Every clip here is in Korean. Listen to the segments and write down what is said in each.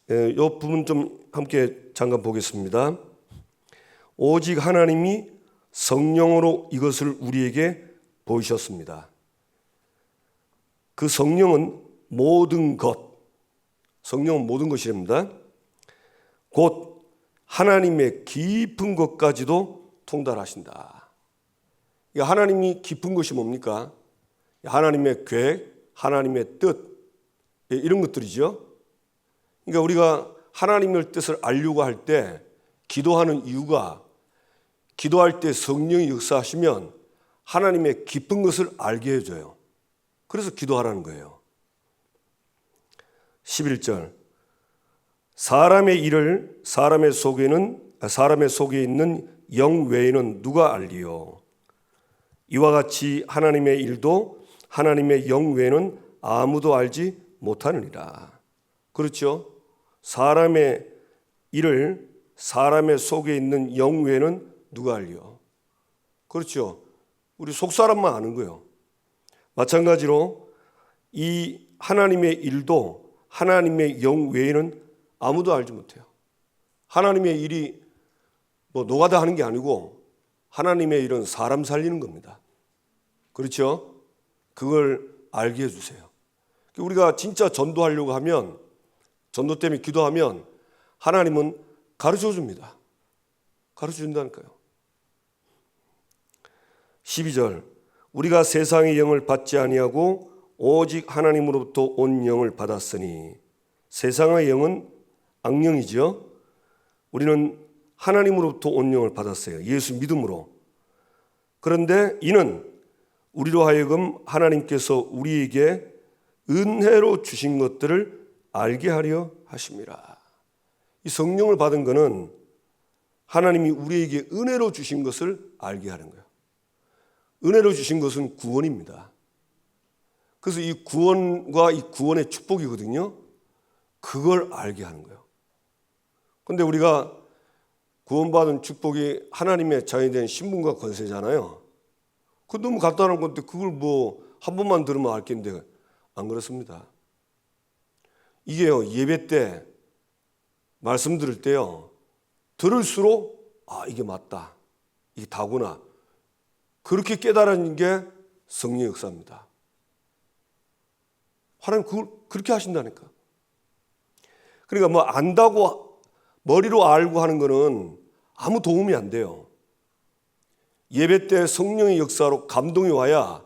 이 부분 좀 함께 잠깐 보겠습니다. 오직 하나님이 성령으로 이것을 우리에게 보이셨습니다. 그 성령은 모든 것, 성령은 모든 것이랍니다. 곧 하나님의 깊은 것까지도 통달하신다. 하나님이 깊은 것이 뭡니까? 하나님의 계획, 하나님의 뜻, 이런 것들이죠. 그러니까 우리가 하나님의 뜻을 알려고 할 때 기도하는 이유가, 기도할 때 성령이 역사하시면 하나님의 깊은 것을 알게 해줘요. 그래서 기도하라는 거예요. 11절, 사람의 일을 사람의 속에 있는 영 외에는 누가 알리요? 이와 같이 하나님의 일도 하나님의 영 외에는 아무도 알지 못하느니라. 그렇죠? 사람의 일을 사람의 속에 있는 영 외에는 누가 알려? 그렇죠? 우리 속 사람만 아는 거예요. 마찬가지로 이 하나님의 일도 하나님의 영 외에는 아무도 알지 못해요. 하나님의 일이 뭐 노가다 하는 게 아니고 하나님의 일은 사람 살리는 겁니다. 그렇죠? 그걸 알게 해주세요. 우리가 진짜 전도하려고 하면, 전도 때문에 기도하면 하나님은 가르쳐 줍니다. 가르쳐 준다니까요. 12절, 우리가 세상의 영을 받지 아니하고 오직 하나님으로부터 온 영을 받았으니, 세상의 영은 악령이죠. 우리는 하나님으로부터 온 영을 받았어요. 예수 믿음으로. 그런데 이는 우리로 하여금 하나님께서 우리에게 은혜로 주신 것들을 알게 하려 하심이라. 이 성령을 받은 것은 하나님이 우리에게 은혜로 주신 것을 알게 하는 거예요. 은혜로 주신 것은 구원입니다. 그래서 이 구원과 이 구원의 축복이거든요. 그걸 알게 하는 거예요. 그런데 우리가 구원받은 축복이 하나님의 자녀이 된 신분과 권세잖아요. 그 너무 간단한 건데 그걸 뭐 한 번만 들으면 알겠는데 안 그렇습니다. 이게요, 예배 때 말씀 들을 때요, 들을수록 이게 맞다, 이게 다구나, 그렇게 깨달은 게 성령 역사입니다. 하나님 그걸 그렇게 하신다니까. 그러니까 뭐 안다고 머리로 알고 하는 거는 아무 도움이 안 돼요. 예배 때 성령의 역사로 감동이 와야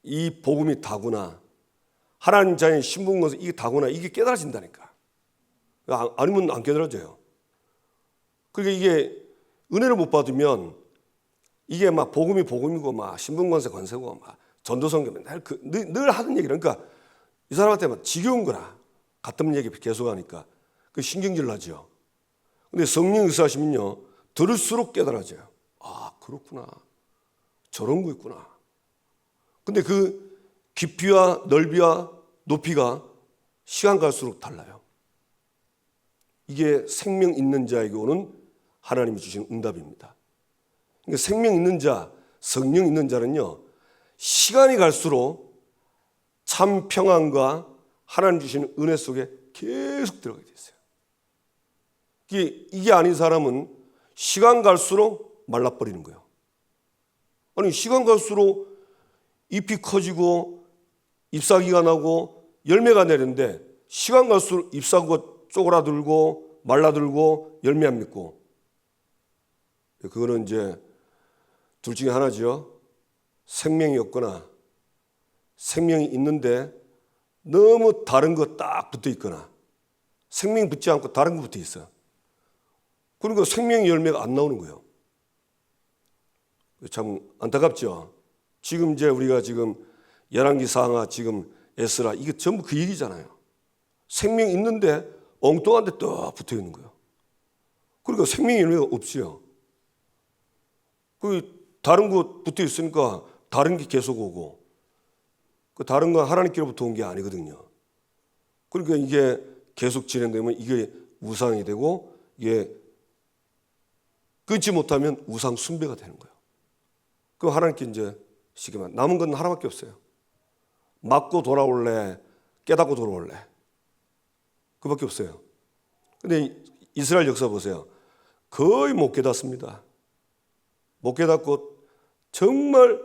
이 복음이 다구나, 하나님 자녀의 신분 것은 이게 다구나, 이게 깨달아진다니까. 아니면 안 깨달아져요. 그러니까 이게 은혜를 못 받으면 이게 막 복음이 복음이고 막 신분 권세 권세고 막 전도성교 늘 하던 얘기. 그러니까 이 사람한테 막 지겨운 거라. 같은 얘기 계속 하니까 그 신경질 나죠. 근데 성령 역사하시면요, 들을수록 깨달아져요. 그렇구나, 저런 거 있구나. 근데 그 깊이와 넓이와 높이가 시간 갈수록 달라요. 이게 생명 있는 자에게 오는 하나님이 주신 응답입니다. 그러니까 생명 있는 자, 성령 있는 자는요, 시간이 갈수록 참 평안과 하나님 주시는 은혜 속에 계속 들어가게 됐어요. 이게 아닌 사람은 시간 갈수록 말라버리는 거예요. 아니, 시간 갈수록 잎이 커지고 잎사귀가 나고 열매가 내리는데 시간 갈수록 잎사귀가 쪼그라들고 말라들고 열매 안 맺고, 그거는 이제 둘 중에 하나죠. 생명이 없거나 생명이 있는데 너무 다른 거 딱 붙어 있거나 생명이 붙지 않고 다른 거 붙어 있어요. 그러니까 생명의 열매가 안 나오는 거예요. 참 안타깝죠. 지금 이제 우리가 지금 열왕기 사항아, 지금 에스라, 이게 전부 그 얘기잖아요. 생명이 있는데 엉뚱한 데 또 붙어 있는 거예요. 그러니까 생명의 열매가 없어요. 그 다른 거 붙어 있으니까 다른 게 계속 오고, 그 다른 건 하나님께로부터 온 게 아니거든요. 그러니까 이게 계속 진행되면 이게 우상이 되고, 이게 끊지 못하면 우상 숭배가 되는 거예요. 그럼 하나님께 이제 시기만 남은 건 하나밖에 없어요. 맞고 돌아올래, 깨닫고 돌아올래, 그밖에 없어요. 근데 이스라엘 역사 보세요. 거의 못 깨닫습니다. 못 깨닫고 정말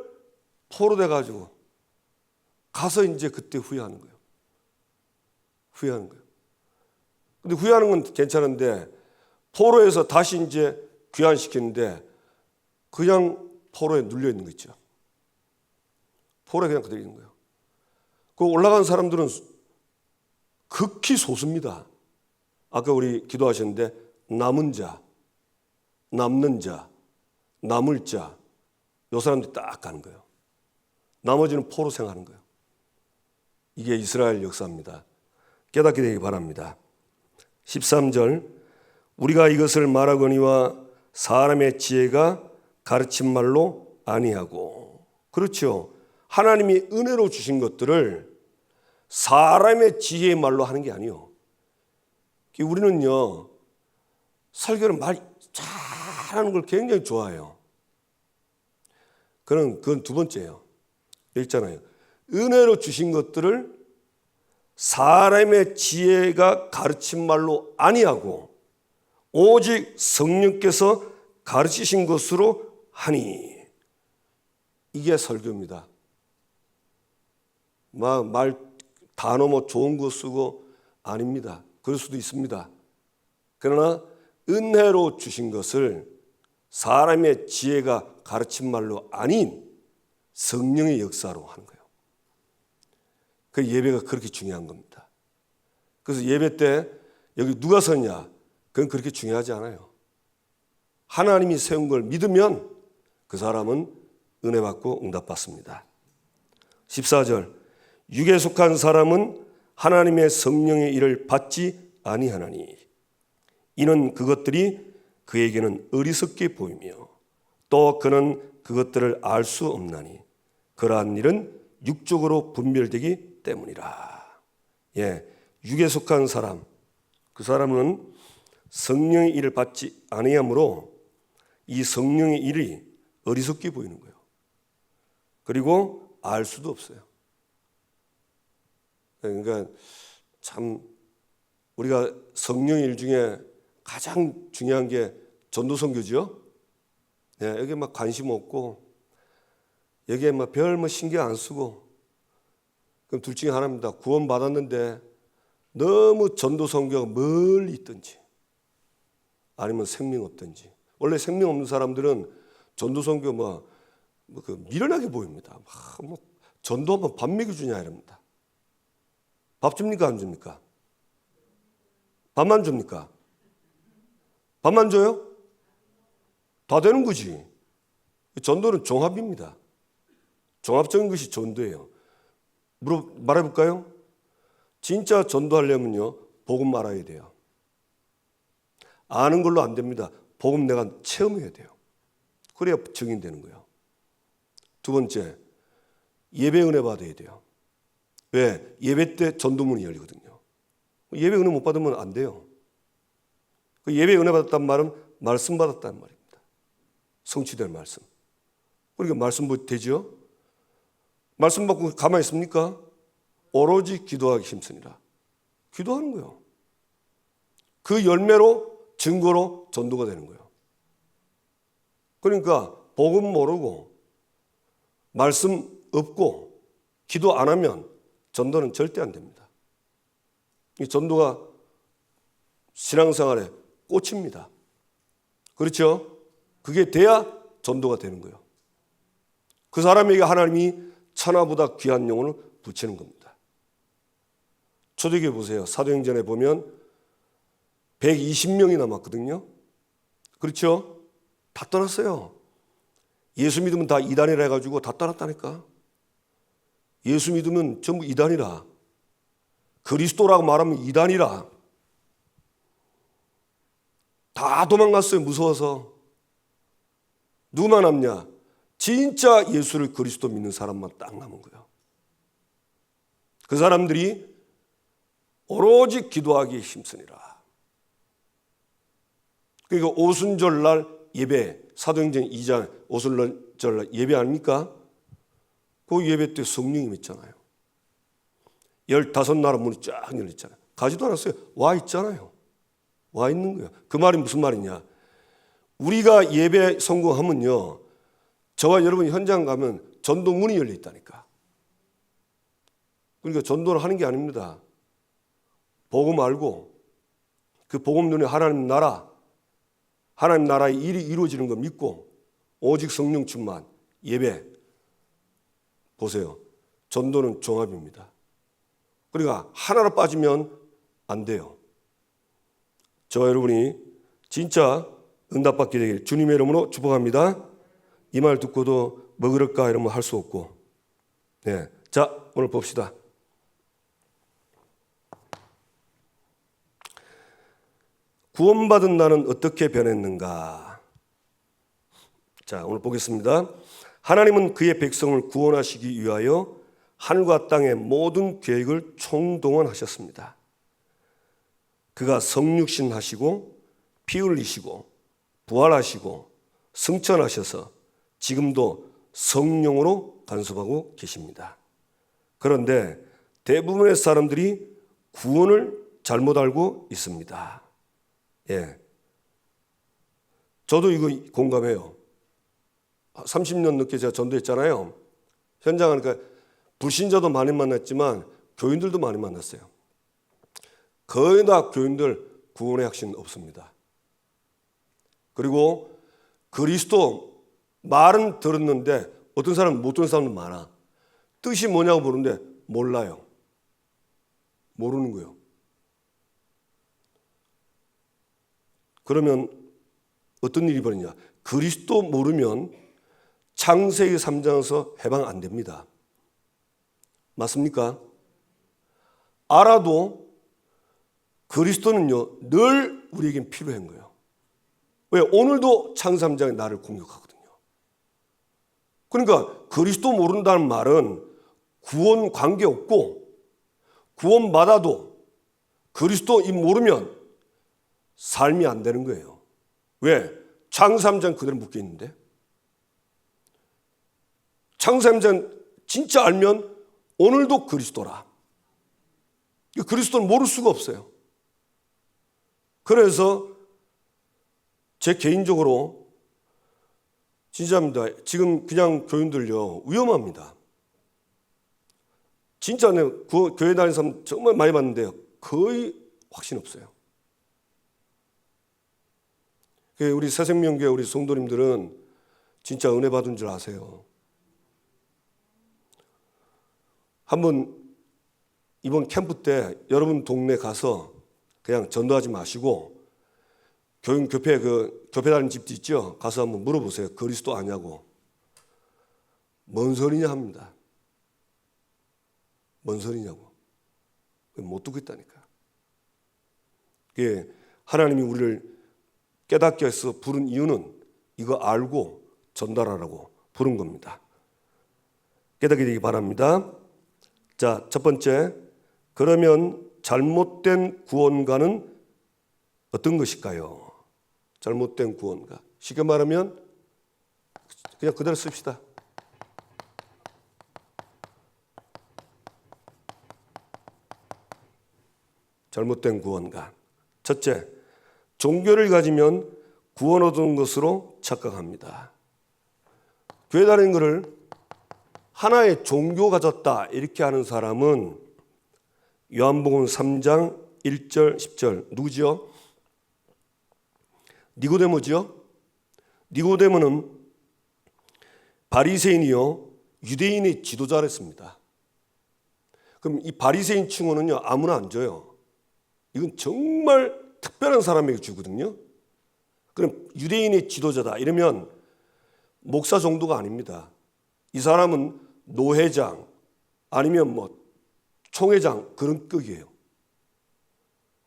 포로돼 가지고 가서 이제 그때 후회하는 거예요. 후회하는 거예요. 근데 후회하는 건 괜찮은데 포로에서 다시 이제 귀환시키는데 그냥 포로에 눌려 있는 거 있죠. 포로에 그냥 그대로 있는 거예요. 그 올라간 사람들은 극히 소수입니다. 아까 우리 기도하셨는데 남은 자, 남는 자, 남을 자, 요 사람들이 딱 가는 거예요. 나머지는 포로 생활하는 거예요. 이게 이스라엘 역사입니다. 깨닫게 되기 바랍니다. 13절 우리가 이것을 말하거니와 사람의 지혜가 가르친 말로 아니하고. 그렇죠. 하나님이 은혜로 주신 것들을 사람의 지혜의 말로 하는 게 아니요. 우리는요, 설교를 말 잘하는 걸 굉장히 좋아해요. 그건 두 번째예요. 있잖아요. 은혜로 주신 것들을 사람의 지혜가 가르친 말로 아니하고 오직 성령께서 가르치신 것으로 하니. 이게 설교입니다. 말 단어 뭐 좋은 거 쓰고 아닙니다. 그럴 수도 있습니다. 그러나 은혜로 주신 것을 사람의 지혜가 가르친 말로 아닌 성령의 역사로 하는 거예요. 그 예배가 그렇게 중요한 겁니다. 그래서 예배 때 여기 누가 섰냐? 그건 그렇게 중요하지 않아요. 하나님이 세운 걸 믿으면 그 사람은 은혜 받고 응답받습니다. 14절 육에 속한 사람은 하나님의 성령의 일을 받지 아니하나니 이는 그것들이 그에게는 어리석게 보이며 또 그는 그것들을 알 수 없나니 그러한 일은 육적으로 분별되기 때문이라. 육에 속한 사람, 그 사람은 성령의 일을 받지 아니하므로 이 성령의 일이 어리석게 보이는 거예요. 그리고 알 수도 없어요. 그러니까 참 우리가 성령의 일 중에 가장 중요한 게 전도선교죠. 여기에 막 관심 없고 여기에 막 별 신경 안 쓰고 그럼 둘 중에 하나입니다. 구원 받았는데 너무 전도선교가 멀리 있든지 아니면 생명 없든지. 원래 생명 없는 사람들은 전도선교 미련하게 보입니다. 전도하면 밥 먹여주냐 이럽니다. 밥 줍니까 안 줍니까? 밥만 줍니까? 밥만 줘요? 다 되는 거지. 전도는 종합입니다. 종합적인 것이 전도예요. 말해볼까요? 진짜 전도하려면요, 복음 알아야 돼요. 아는 걸로 안 됩니다. 복음 내가 체험해야 돼요. 그래야 증인되는 거예요. 두 번째, 예배 은혜 받아야 돼요. 왜? 예배 때 전도문이 열리거든요. 예배 은혜 못 받으면 안 돼요. 그 예배 은혜 받았단 말은 말씀 받았다는 말입니다. 성취될 말씀. 그러니까 말씀 되죠? 말씀 받고 가만히 있습니까? 오로지 기도하기 힘쓰니라. 기도하는 거예요. 그 열매로 증거로 전도가 되는 거예요. 그러니까 복음 모르고 말씀 없고 기도 안 하면 전도는 절대 안 됩니다. 이 전도가 신앙생활의 꽃입니다. 그렇죠? 그게 돼야 전도가 되는 거예요. 그 사람에게 하나님이 천하보다 귀한 영혼을 붙이는 겁니다. 초대교회 보세요. 사도행전에 보면 120명이 남았거든요. 그렇죠? 다 떠났어요. 예수 믿으면 다 이단이라 해가지고 다 떠났다니까. 예수 믿으면 전부 이단이라. 그리스도라고 말하면 이단이라. 다 도망갔어요. 무서워서. 누구만 남냐? 진짜 예수를 그리스도 믿는 사람만 딱 남은 거예요. 그 사람들이 오로지 기도하기에 힘쓰니라. 그러니까 오순절날 예배, 사도행전 2장 오순절날 예배 아닙니까? 그 예배 때 성령이 있잖아요. 15나라 문이 쫙 열렸잖아요. 가지도 않았어요. 와 있잖아요. 와 있는 거예요. 그 말이 무슨 말이냐? 우리가 예배 성공하면요, 저와 여러분이 현장 가면 전도 문이 열려 있다니까. 그러니까 전도를 하는 게 아닙니다. 복음 알고 그 복음 눈에 하나님 나라의 일이 이루어지는 거 믿고 오직 성령 충만, 예배. 보세요. 전도는 종합입니다. 그러니까 하나로 빠지면 안 돼요. 저와 여러분이 진짜 응답받게 되길 주님의 이름으로 축복합니다. 이 말 듣고도 뭐 그럴까 이러면 할 수 없고. 네. 자, 오늘 봅시다. 구원받은 나는 어떻게 변했는가? 자, 오늘 보겠습니다. 하나님은 그의 백성을 구원하시기 위하여 하늘과 땅의 모든 계획을 총동원하셨습니다. 그가 성육신하시고 피 흘리시고 부활하시고 승천하셔서 지금도 성령으로 간섭하고 계십니다. 그런데 대부분의 사람들이 구원을 잘못 알고 있습니다. 예. 저도 이거 공감해요. 30년 넘게 제가 전도했잖아요. 현장 하니까 불신자도 많이 만났지만 교인들도 많이 만났어요. 거의 다 교인들 구원의 확신 없습니다. 그리고 그리스도 말은 들었는데 어떤 사람은 못 들은 사람도 많아. 뜻이 뭐냐고 물었는데 몰라요. 모르는 거예요. 그러면 어떤 일이 벌어지냐? 그리스도 모르면 창세기 3장에서 해방 안 됩니다. 맞습니까? 알아도 그리스도는요, 늘 우리에겐 필요한 거예요. 왜? 오늘도 창세 3장에 나를 공격하거든요. 그러니까 그리스도 모른다는 말은 구원 관계없고 구원받아도 그리스도 이 모르면 삶이 안 되는 거예요. 왜? 창세 3장 그대로 묶여 있는데. 창세 3장 진짜 알면 오늘도 그리스도라. 그리스도를 모를 수가 없어요. 그래서 제 개인적으로 진짜입니다. 지금 그냥 교인들요, 위험합니다. 진짜 내 교회 다니는 사람 정말 많이 봤는데요, 거의 확신 없어요. 우리 새생명교회 우리 성도님들은 진짜 은혜 받은 줄 아세요. 한번 이번 캠프 때 여러분 동네 가서 그냥 전도하지 마시고 교인 교회 교회 다니는 집도 있죠. 가서 한번 물어보세요. 그리스도 아냐고. 뭔 소리냐 합니다. 뭔 소리냐고. 못 듣겠다니까. 하나님이 우리를 깨닫게 해서 부른 이유는 이거 알고 전달하라고 부른 겁니다. 깨닫게 되기 바랍니다. 자, 첫 번째, 그러면 잘못된 구원가는 어떤 것일까요? 잘못된 구원가. 쉽게 말하면 그냥 그대로 씁시다. 잘못된 구원가. 첫째, 종교를 가지면 구원 얻은 것으로 착각합니다. 교회 다니는 것을 하나의 종교 가졌다 이렇게 하는 사람은 요한복음 3장 1절 10절 누구지요? 니고데모지요? 니고데모는 바리새인이요 유대인의 지도자랬습니다. 그럼 이 바리새인 칭호는요 아무나 안 줘요. 이건 정말 특별한 사람에게 주거든요. 그럼 유대인의 지도자다 이러면 목사 정도가 아닙니다. 이 사람은 노회장 아니면 뭐 총회장 그런 급이에요.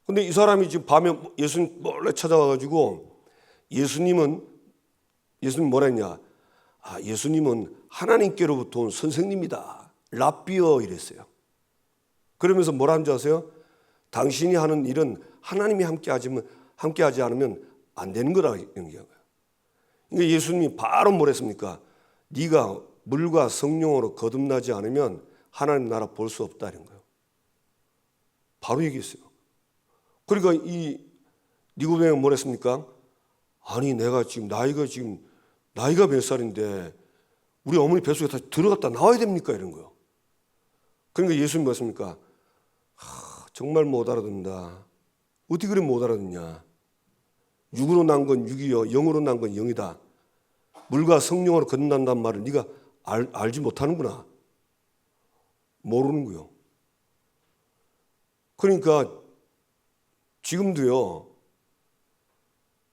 근데 이 사람이 지금 밤에 예수님 몰래 찾아와가지고 예수님 뭐라 했냐? 예수님은 하나님께로부터 온 선생님이다. 라비어 이랬어요. 그러면서 뭐라 하는 줄 아세요? 당신이 하는 일은 하나님이 함께하지 않으면 안 되는 거라 얘기한 거예요. 그러니까 예수님이 바로 뭐라 했습니까? 네가 물과 성령으로 거듭나지 않으면 하나님 나라 볼 수 없다 이런 거예요. 바로 얘기했어요. 그러니까 이 니고데모가 뭐랬습니까? 아니 내가 지금 나이가 몇 살인데 우리 어머니 뱃속에 다시 들어갔다 나와야 됩니까? 이런 거요. 그러니까 예수님이 뭐였습니까? 정말 못 알아듣는다. 어떻게 그래 못 알아듣냐? 육으로 난 건 육이요, 영으로 난 건 영이다. 물과 성령으로 건넌다는 말을 네가 알지 못하는구나. 모르는 거요. 그러니까 지금도요,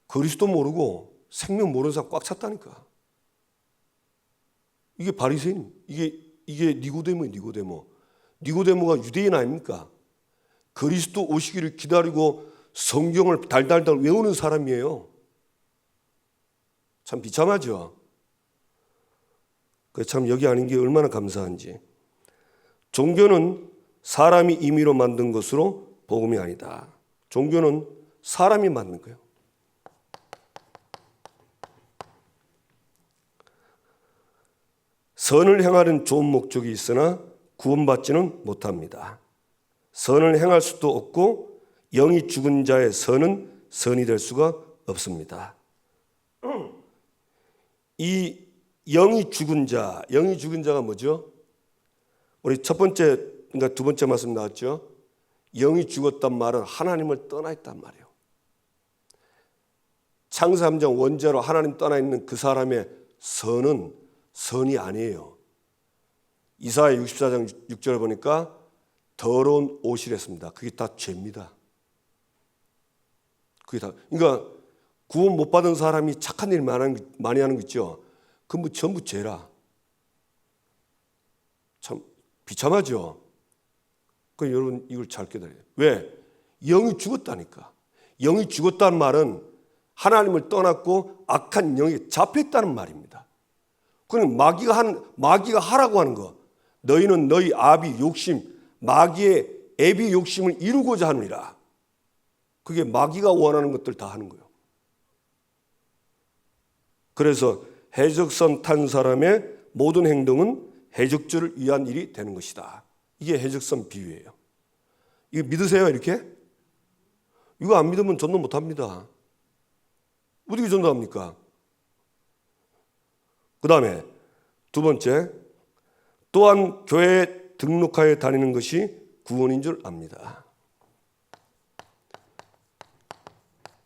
그리스도 모르고 생명 모르는 사람 꽉 찼다니까. 이게 바리새인, 이게 니고데모예요, 니고데모. 니고데모가 유대인 아닙니까? 그리스도 오시기를 기다리고 성경을 달달달 외우는 사람이에요. 참 비참하죠. 참 여기 아닌 게 얼마나 감사한지. 종교는 사람이 임의로 만든 것으로 복음이 아니다. 종교는 사람이 만든 거예요. 선을 행하는 좋은 목적이 있으나 구원받지는 못합니다. 선을 행할 수도 없고 영이 죽은 자의 선은 선이 될 수가 없습니다. 이 영이 죽은 자가 뭐죠? 우리 첫 번째, 그러니까 두 번째 말씀 나왔죠? 영이 죽었단 말은 하나님을 떠나 있단 말이에요. 창세 3장 원죄로 하나님 떠나 있는 그 사람의 선은 선이 아니에요. 이사야 64장 6절을 보니까 더러운 옷이랬습니다. 그게 다 죄입니다. 그게 다. 그러니까 구원 못 받은 사람이 착한 일 많이 하는 거 있죠. 그건 뭐 전부 죄라. 참 비참하죠. 그 여러분 이걸 잘 깨달아요. 왜? 영이 죽었다니까. 영이 죽었다는 말은 하나님을 떠났고 악한 영에 잡혔다는 말입니다. 그럼 마귀가 하라고 하는 거. 너희는 너희 아비 욕심, 마귀의 애비 욕심을 이루고자 하느니라. 그게 마귀가 원하는 것들 다 하는 거예요. 그래서 해적선 탄 사람의 모든 행동은 해적주를 위한 일이 되는 것이다. 이게 해적선 비유예요. 이거 믿으세요 이렇게? 이거 안 믿으면 전도 못합니다. 어떻게 전도합니까? 그 다음에 두 번째, 또한 교회에 등록하여 다니는 것이 구원인 줄 압니다.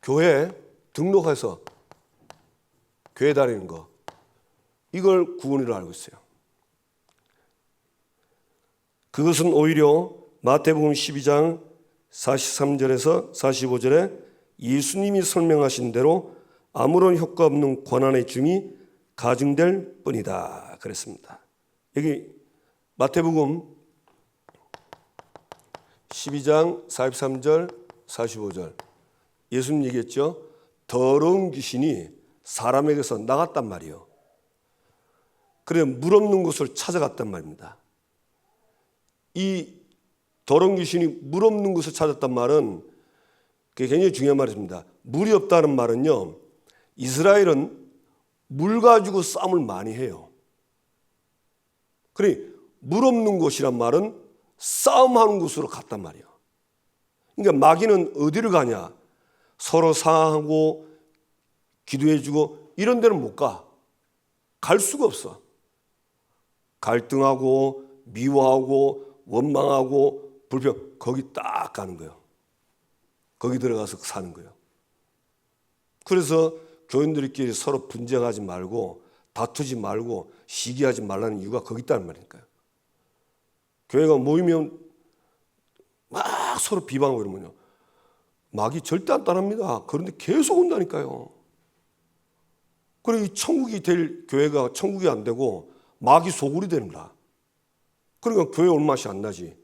교회에 등록해서 교회 다니는 거, 이걸 구원으로 알고 있어요. 그것은 오히려 마태복음 12장 43절에서 45절에 예수님이 설명하신 대로 아무런 효과 없는 권한의 중이 가증될 뿐이다 그랬습니다. 여기 마태복음 12장 43절 45절 예수님 얘기했죠. 더러운 귀신이 사람에게서 나갔단 말이에요. 그래 물 없는 곳을 찾아갔단 말입니다. 이 더러운 귀신이 물 없는 곳을 찾았단 말은 그게 굉장히 중요한 말입니다. 물이 없다는 말은요, 이스라엘은 물 가지고 싸움을 많이 해요. 그래 물 없는 곳이란 말은 싸움하는 곳으로 갔단 말이에요. 그러니까 마귀는 어디를 가냐? 서로 상하고 기도해주고 이런 데는 못 가. 갈 수가 없어. 갈등하고 미워하고 원망하고 불평, 거기 딱 가는 거예요. 거기 들어가서 사는 거예요. 그래서 교인들끼리 서로 분쟁하지 말고 다투지 말고 시기하지 말라는 이유가 거기 있다는 말이니까요. 교회가 모이면 막 서로 비방하고 이러면요, 마귀 절대 안 떠납니다. 그런데 계속 온다니까요. 그리고 이 천국이 될 교회가 천국이 안 되고 마귀 소굴이 되는 거야. 그러니까 교회 올 맛이 안 나지.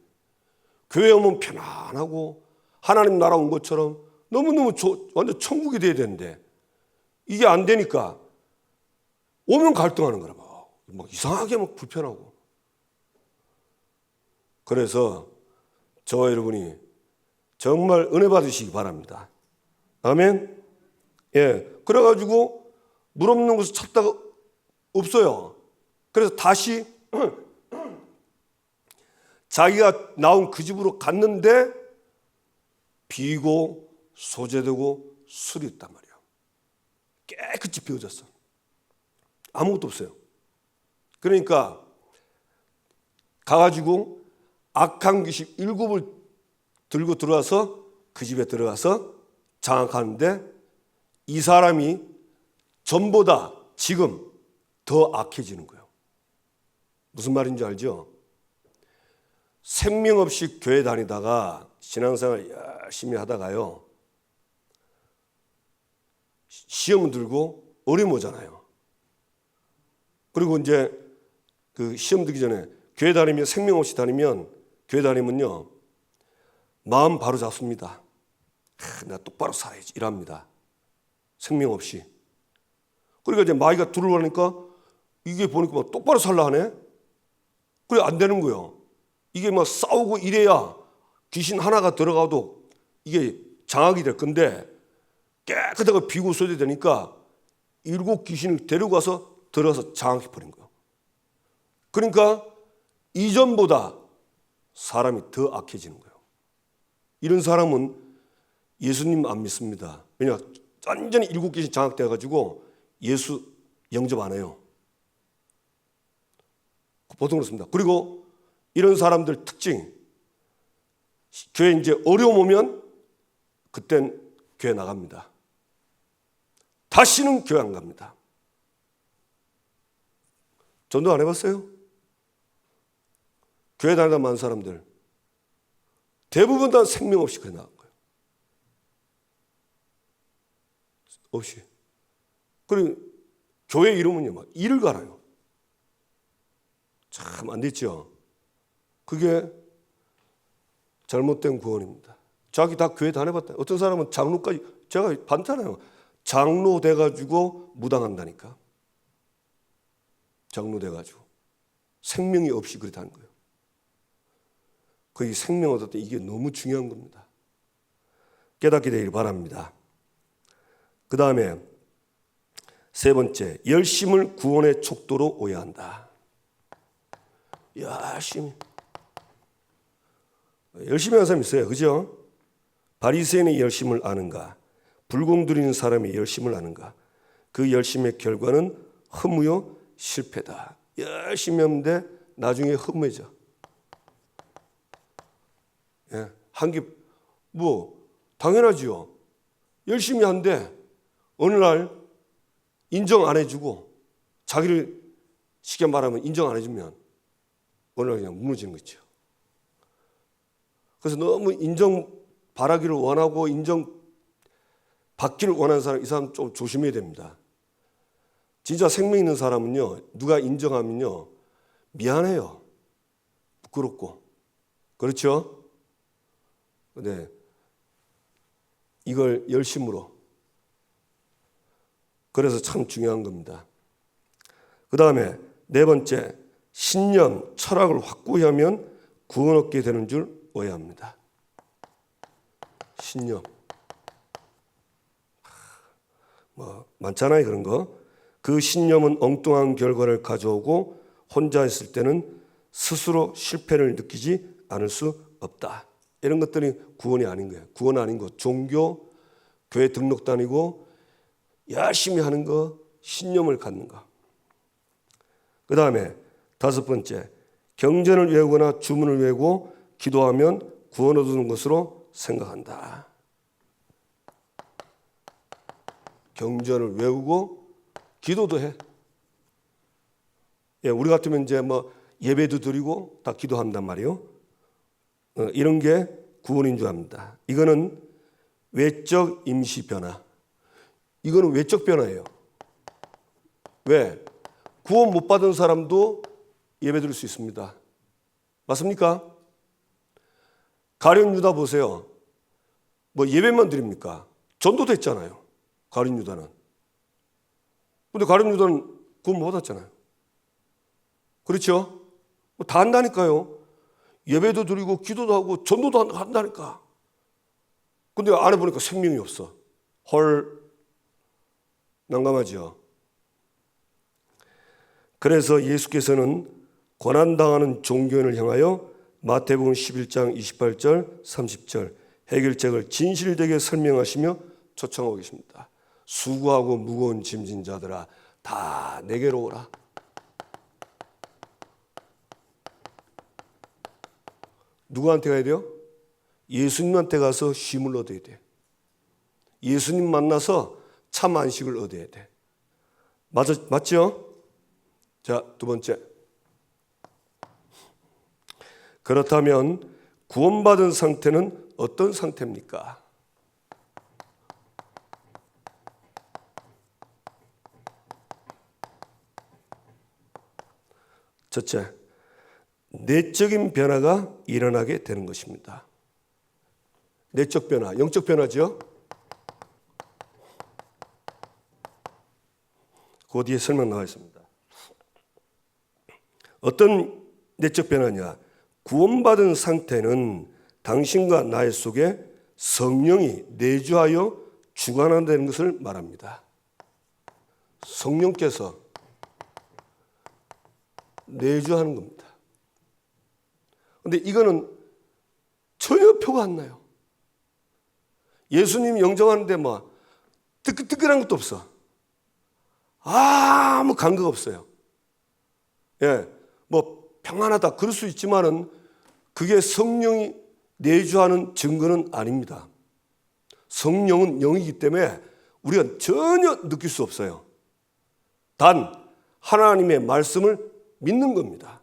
교회 오면 편안하고 하나님 나라 온 것처럼 너무너무 완전 천국이 돼야 되는데 이게 안 되니까 오면 갈등하는 거라. 막 이상하게 막 불편하고. 그래서 저와 여러분이 정말 은혜 받으시기 바랍니다. 아멘. 예. 그래가지고 물 없는 곳을 찾다가 없어요. 그래서 다시 자기가 나온 그 집으로 갔는데 비고 소재되고 술이었단 말이에요. 깨끗이 비워졌어. 아무것도 없어요. 그러니까 가가지고 악한 귀신 7을 들고 들어와서 그 집에 들어가서 장악하는데 이 사람이 전보다 지금 더 악해지는 거예요. 무슨 말인지 알죠? 생명 없이 교회 다니다가 신앙생활 열심히 하다가요, 시험 들고 어려움 오잖아요. 그리고 이제 그 시험 들기 전에 교회 다니면, 생명 없이 다니면, 교회 다니면요 마음 바로 잡습니다. 내가 똑바로 살아야지 이랍니다. 생명 없이. 그러니까 이제 마귀가 들어오니까 이게 보니까 막 똑바로 살라 하네. 그래 안 되는 거예요. 이게 막 싸우고 이래야 귀신 하나가 들어가도 이게 장악이 될 건데, 깨끗하게 비고 써야 되니까 7 귀신을 데려가서 들어가서 장악해 버린 거예요. 그러니까 이전보다 사람이 더 악해지는 거예요. 이런 사람은 예수님 안 믿습니다. 왜냐? 완전히 7 귀신 장악돼가지고 예수 영접 안 해요. 보통 그렇습니다. 그리고 이런 사람들 특징, 교회 이제 어려움 오면 그땐 교회 나갑니다. 다시는 교회 안 갑니다. 전도 안 해봤어요? 교회 다니다 많은 사람들 대부분 다 생명 없이 그래 나간 거예요. 없이. 그리고 교회 이름은요, 막 일을 갈아요. 참 안 됐죠. 그게 잘못된 구원입니다. 자기 다 교회 다녀봤다. 어떤 사람은 장로까지, 제가 봤잖아요. 장로 돼가지고 무당한다니까. 장로 돼가지고 생명이 없이 그렇다는 거예요. 그 생명 얻을 때 이게 너무 중요한 겁니다. 깨닫게 되기를 바랍니다. 그 다음에 세 번째, 열심을 구원의 척도로 오해한다. 열심히 하는 사람이 있어요. 그죠? 바리새인의 열심을 아는가? 불공 들이는 사람의 열심을 아는가? 그 열심의 결과는 허무요 실패다. 열심히 하는데 나중에 허무해져. 예, 한게 뭐 당연하지요. 열심히 한데 어느 날 인정 안 해주고, 자기를 쉽게 말하면 인정 안 해주면 어느 날 그냥 무너지는 거죠. 그래서 너무 인정 바라기를 원하고 인정 받기를 원하는 사람, 이 사람 좀 조심해야 됩니다. 진짜 생명 있는 사람은요, 누가 인정하면요 미안해요. 부끄럽고. 그렇죠? 네. 이걸 열심으로. 그래서 참 중요한 겁니다. 그 다음에 네 번째, 신념, 철학을 확고히 하면 구원 얻게 되는 줄 오해합니다. 신념. 뭐 많잖아요, 그런 거. 그 신념은 엉뚱한 결과를 가져오고 혼자 있을 때는 스스로 실패를 느끼지 않을 수 없다. 이런 것들이 구원이 아닌 거예요. 구원 아닌 거. 종교, 교회 등록 다니고 열심히 하는 거, 신념을 갖는 거. 그 다음에 다섯 번째, 경전을 외우거나 주문을 외우고 기도하면 구원 얻는 것으로 생각한다. 경전을 외우고 기도도 해. 예, 우리 같으면 이제 뭐 예배도 드리고 다 기도한단 말이에요. 이런 게 구원인 줄 압니다. 이거는 외적 임시 변화. 이거는 외적 변화예요. 왜? 구원 못 받은 사람도 예배 드릴 수 있습니다. 맞습니까? 가룟 유다 보세요. 뭐 예배만 드립니까? 전도도 했잖아요. 가룟 유다는. 근데 가룟 유다는 구원 못 받았잖아요. 그렇죠? 다 한다니까요. 예배도 드리고 기도도 하고 전도도 한다니까. 근데 안에 보니까 생명이 없어. 헐, 난감하죠. 그래서 예수께서는 고난당하는 종교인을 향하여 마태복음 11장 28절 30절 해결책을 진실되게 설명하시며 초청하고 계십니다. 수고하고 무거운 짐진 자들아 다 내게로 오라. 누구한테 가야 돼요? 예수님한테 가서 쉼을 얻어야 돼. 예수님 만나서 참 안식을 얻어야 돼. 맞죠? 자, 두 번째. 그렇다면 구원받은 상태는 어떤 상태입니까? 첫째, 내적인 변화가 일어나게 되는 것입니다. 내적 변화, 영적 변화죠. 그 뒤에 설명 나와 있습니다. 어떤 내적 변화냐? 구원받은 상태는 당신과 나의 속에 성령이 내주하여 주관한다는 것을 말합니다. 성령께서 내주하는 겁니다. 그런데 이거는 전혀 표가 안 나요. 예수님 영접하는데 뭐 뜨끈뜨끈한 것도 없어. 아무 감각 없어요. 예, 뭐 평안하다 그럴 수 있지만은 그게 성령이 내주하는 증거는 아닙니다. 성령은 영이기 때문에 우리가 전혀 느낄 수 없어요. 단 하나님의 말씀을 믿는 겁니다.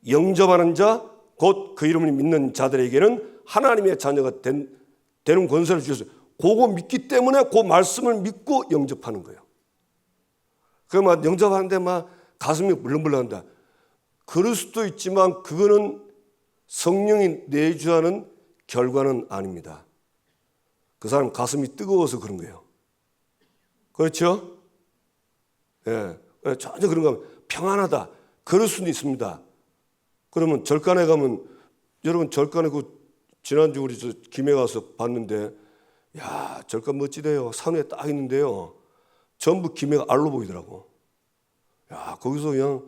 영접하는 자, 곧 그 이름을 믿는 자들에게는 하나님의 자녀가 되는 권세를 주셨어요. 그거 믿기 때문에 그 말씀을 믿고 영접하는 거예요. 그러면 영접하는데 막 가슴이 물렁물렁한다. 그럴 수도 있지만 그거는 성령이 내주하는 결과는 아닙니다. 그 사람 가슴이 뜨거워서 그런 거예요. 그렇죠? 예, 전혀 그런 거 평안하다. 그럴 수도 있습니다. 그러면 절간에 가면 여러분 절간에 그 지난주 우리 저 김해 가서 봤는데 야 절간 멋지대요. 산에 딱 있는데요. 전부 김해가 알로 보이더라고. 야 거기서 그냥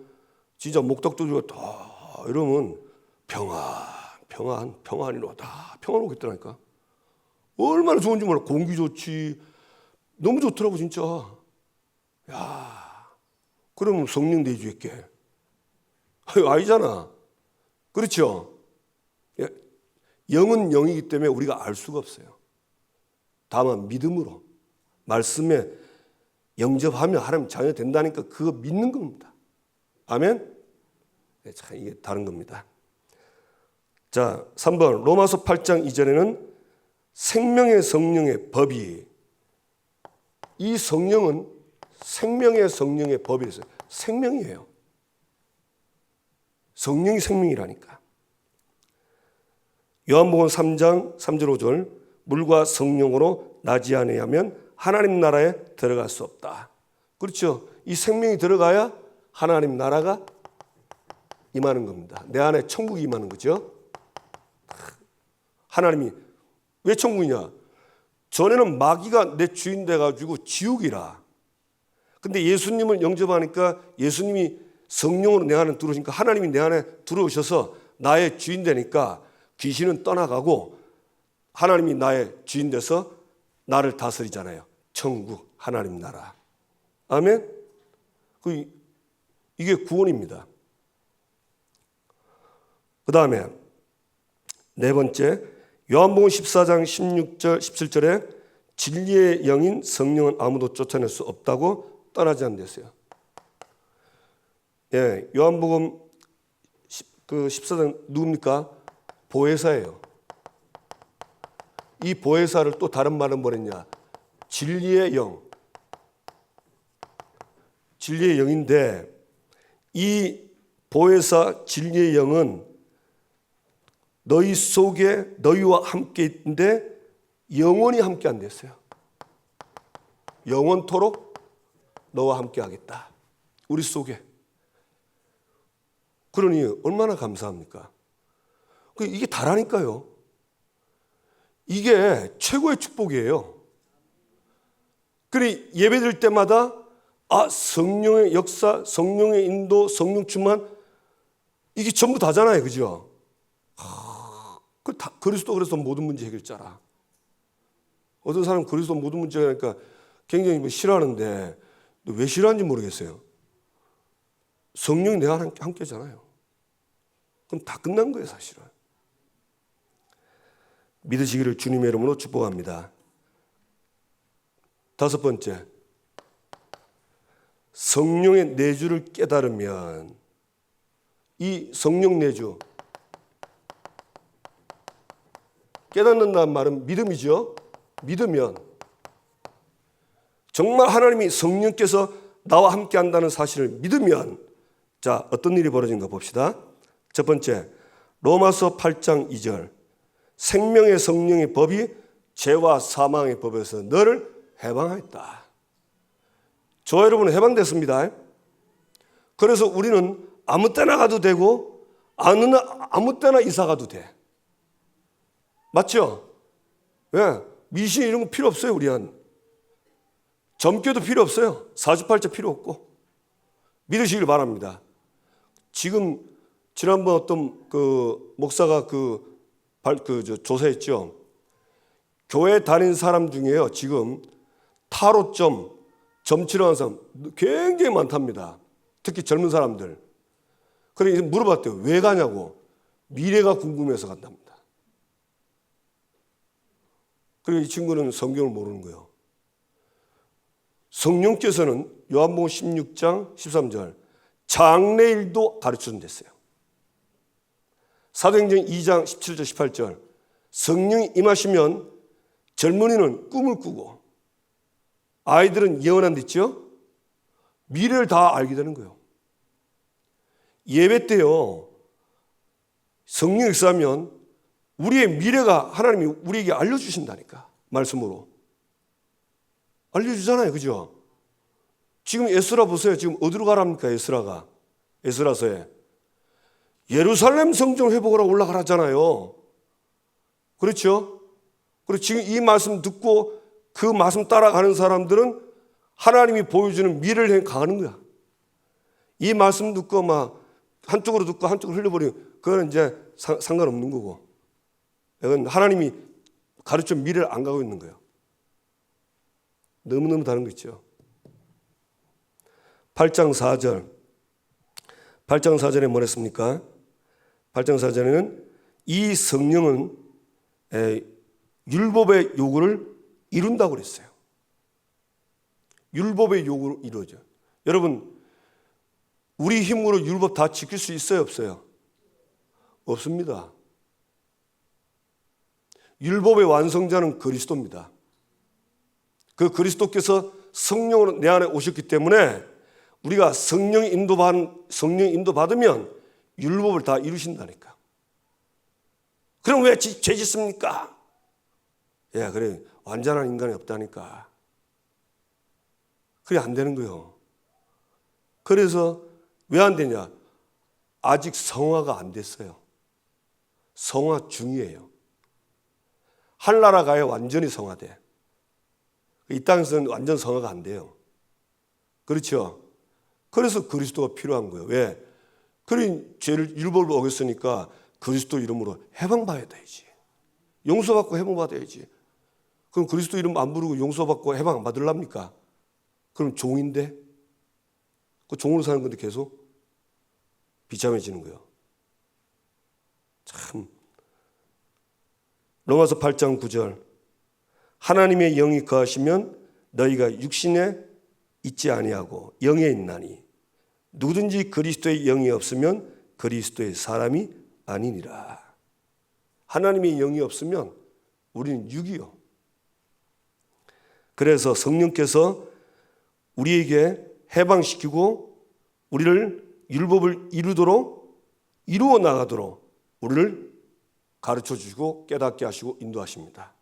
진짜 목닥도주가 다 이러면 평안이로 다 평안하고 있더라니까. 얼마나 좋은지 몰라. 공기 좋지. 너무 좋더라고 진짜. 야 그러면 성령 내주했게. 아니잖아. 그렇죠? 영은 영이기 때문에 우리가 알 수가 없어요. 다만 믿음으로 말씀에 영접하며 하나님 자녀 된다니까 그거 믿는 겁니다. 아멘? 참 이게 다른 겁니다. 자, 3번 로마서 8장 이전에는 생명의 성령의 법이 이 성령은 생명의 성령의 법이랬어요. 생명이에요. 성령이 생명이라니까. 요한복음 3장 3절 5절 물과 성령으로 나지 아니하면 하나님 나라에 들어갈 수 없다. 그렇죠. 이 생명이 들어가야 하나님 나라가 임하는 겁니다. 내 안에 천국이 임하는 거죠. 하나님이 왜 천국이냐? 전에는 마귀가 내 주인 돼가지고 지옥이라. 근데 예수님을 영접하니까 예수님이 성령으로 내 안에 들어오시니까 하나님이 내 안에 들어오셔서 나의 주인 되니까 귀신은 떠나가고 하나님이 나의 주인 돼서 나를 다스리잖아요. 천국, 하나님 나라. 아멘? 이게 구원입니다. 그 다음에 네 번째, 요한복음 14장 16절, 17절에 진리의 영인 성령은 아무도 쫓아낼 수 없다고 떠나지 않는댔어요. 예, 요한복음 14장 누굽니까? 보혜사예요. 이 보혜사를 또 다른 말은 뭐랬냐? 진리의 영. 진리의 영인데 이 보혜사 진리의 영은 너희 속에 너희와 함께 있는데 영원히 함께 안 됐어요. 영원토록 너와 함께 하겠다. 우리 속에. 그러니 얼마나 감사합니까? 이게 다라니까요. 이게 최고의 축복이에요. 그러니 예배드릴 때마다 성령의 역사, 성령의 인도, 성령 충만 이게 전부 다잖아요. 그죠? 그리스도 그래서 모든 문제 해결자라. 어떤 사람은 그리스도 모든 문제니까 굉장히 싫어하는데 왜 싫어하는지 모르겠어요. 성령이 내가 함께잖아요. 그럼 다 끝난 거예요, 사실은. 믿으시기를 주님의 이름으로 축복합니다. 다섯 번째, 성령의 내주를 깨달으면, 이 성령 내주, 깨닫는다는 말은 믿음이죠. 믿으면 정말 하나님이 성령께서 나와 함께 한다는 사실을 믿으면, 자, 어떤 일이 벌어진가 봅시다. 첫 번째, 로마서 8장 2절, 생명의 성령의 법이 죄와 사망의 법에서 너를 해방하였다. 저와 여러분은 해방됐습니다. 그래서 우리는 아무 때나 가도 되고 아무 때나 이사 가도 돼. 맞죠? 왜? 미신 이런 거 필요 없어요. 우리한 점괘도 필요 없어요. 사주팔자 필요 없고. 믿으시길 바랍니다. 지금 지난번 어떤 그 목사가 조사했죠. 교회 다닌 사람 중에요, 지금 타로점, 점치러 하는 사람 굉장히 많답니다. 특히 젊은 사람들. 그래서 물어봤대요. 왜 가냐고. 미래가 궁금해서 간답니다. 그리고 이 친구는 성경을 모르는 거예요. 성령께서는 요한복음 16장 13절 장래일도 가르쳐준댔어요. 사도행전 2장 17절 18절 성령이 임하시면 젊은이는 꿈을 꾸고 아이들은 예언한다 했죠. 미래를 다 알게 되는 거예요. 예배 때요, 성령 역사하면 우리의 미래가 하나님이 우리에게 알려주신다니까. 말씀으로 알려주잖아요. 그죠? 지금 에스라 보세요. 지금 어디로 가랍니까? 에스라가 에스라서에 예루살렘 성전 회복하러 올라가라잖아요. 그렇죠? 그리고 지금 이 말씀 듣고 그 말씀 따라가는 사람들은 하나님이 보여주는 미래를 향해 가는 거야. 이 말씀 듣고 막 한쪽으로 듣고 한쪽으로 흘려버리면 그거는 이제 상관없는 거고, 이건 하나님이 가르쳐 미래를 안 가고 있는 거예요. 너무너무 다른 거 있죠. 8장 4절 8장 4절에 뭐랬습니까? 8장 4절에는 이 성령은 율법의 요구를 이룬다고 그랬어요. 율법의 요구를 이루어져. 여러분, 우리 힘으로 율법 다 지킬 수 있어요, 없어요? 없습니다. 율법의 완성자는 그리스도입니다. 그 그리스도께서 성령으로 내 안에 오셨기 때문에 우리가 성령 인도받으면 율법을 다 이루신다니까. 그럼 왜 죄 짓습니까? 예, 그래. 완전한 인간이 없다니까. 그게 안 되는 거예요. 그래서 왜 안 되냐? 아직 성화가 안 됐어요. 성화 중이에요. 하늘나라 가야 완전히 성화돼. 이 땅에서는 완전 성화가 안 돼요. 그렇죠? 그래서 그리스도가 필요한 거예요. 왜? 그래, 죄를 율법을 어겼으니까 그리스도 이름으로 해방받아야지. 용서받고 해방받아야지. 그럼 그리스도 이름 안 부르고 용서받고 해방 안 받으랍니까? 그럼 종인데? 그 종으로 사는 건데 계속 비참해지는 거예요. 참. 로마서 8장 9절 하나님의 영이 거하시면 너희가 육신에 있지 아니하고 영에 있나니 누구든지 그리스도의 영이 없으면 그리스도의 사람이 아니니라. 하나님의 영이 없으면 우리는 육이요. 그래서 성령께서 우리에게 해방시키고 우리를 율법을 이루어 나가도록 우리를 가르쳐 주시고 깨닫게 하시고 인도하십니다.